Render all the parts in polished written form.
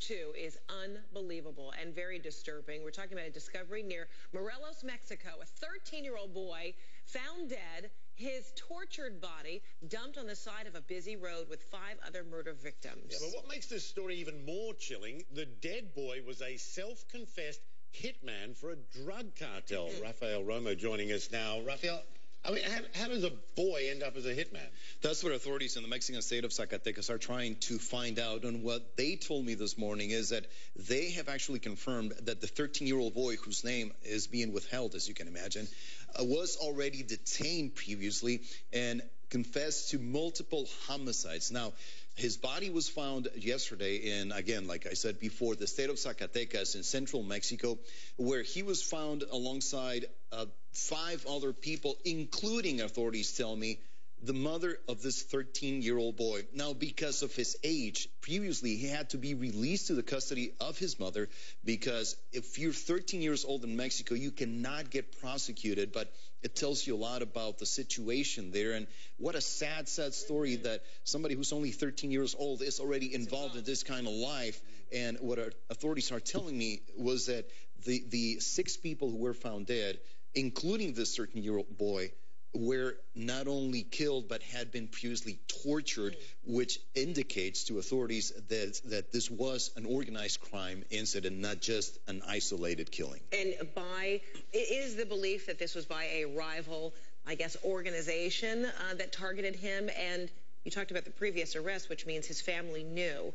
too, is unbelievable and very disturbing. We're talking about a discovery near Morelos, Mexico. A 13-year-old boy found dead, his tortured body dumped on the side of a busy road with 5 other murder victims. Yeah, but what makes this story even more chilling, the dead boy was a self-confessed hitman for a drug cartel. Rafael Romo joining us now. Rafael, I mean, how does a boy end up as a hitman? That's what authorities in the Mexican state of Zacatecas are trying to find out. And what they told me this morning is that they have actually confirmed that the 13-year-old boy, whose name is being withheld, as you can imagine, was already detained previously and confessed to multiple homicides. Now, his body was found yesterday in, again, like I said before, the state of Zacatecas in central Mexico, where he was found alongside 5 other people, including, authorities tell me, the mother of this 13-year-old boy. Now, because of his age, previously he had to be released to the custody of his mother, because if you're 13 years old in Mexico, you cannot get prosecuted. But it tells you a lot about the situation there, and what a sad, sad story that somebody who's only 13 years old is already involved in this kind of life. And what our authorities are telling me was that the 6 people who were found dead, including this 13-year-old boy, were not only killed but had been previously tortured, which indicates to authorities that this was an organized crime incident, not just an isolated killing. And is the belief that this was by a rival, I guess, organization that targeted him? And you talked about the previous arrest, which means his family knew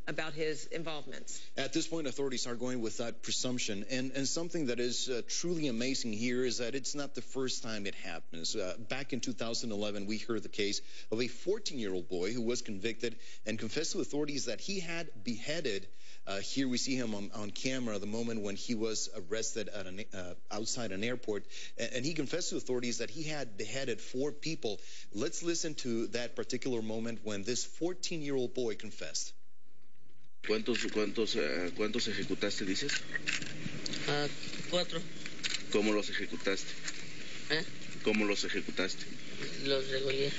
about his involvements. At this point, authorities are going with that presumption. And something that is truly amazing here is that it's not the first time it happens. Back in 2011, we heard the case of a 14-year-old boy who was convicted and confessed to authorities that he had beheaded. Here we see him on camera the moment when he was arrested at outside an airport. And he confessed to authorities that he had beheaded 4 people. Let's listen to that particular moment when this 14-year-old boy confessed. ¿Cuántos ejecutaste, dices? 4. ¿Cómo los ejecutaste? ¿Cómo los ejecutaste? Los degollé.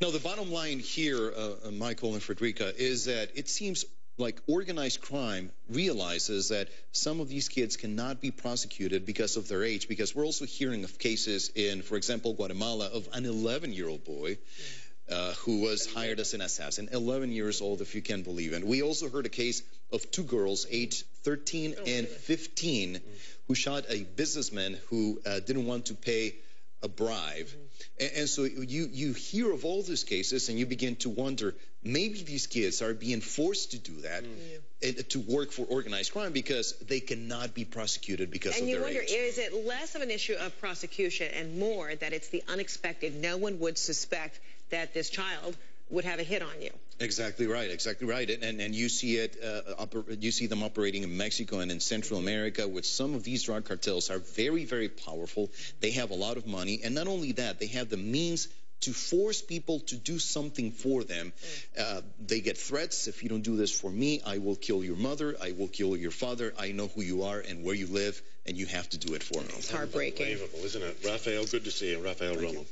Now, the bottom line here, Michael and Frederica, is that it seems like organized crime realizes that some of these kids cannot be prosecuted because of their age, because we're also hearing of cases in, for example, Guatemala, of an 11-year-old boy who was hired as an assassin, 11 years old, if you can believe it. We also heard a case of 2 girls, aged 13 and 15, who shot a businessman who didn't want to pay a bribe. And so you hear of all these cases and you begin to wonder, maybe these kids are being forced to do that, and to work for organized crime because they cannot be prosecuted because of their age. And you wonder, is it less of an issue of prosecution and more that it's the unexpected? No one would suspect that this child would have a hit on you. Exactly right, exactly right. And you see it, you see them operating in Mexico and in Central America, which some of these drug cartels are very, very powerful. They have a lot of money, and not only that, they have the means to force people to do something for them. They get threats: if you don't do this for me, I will kill your mother, I will kill your father, I know who you are and where you live, and you have to do it for me. It's heartbreaking. Unbelievable, isn't it? Rafael, good to see you. Rafael Romo.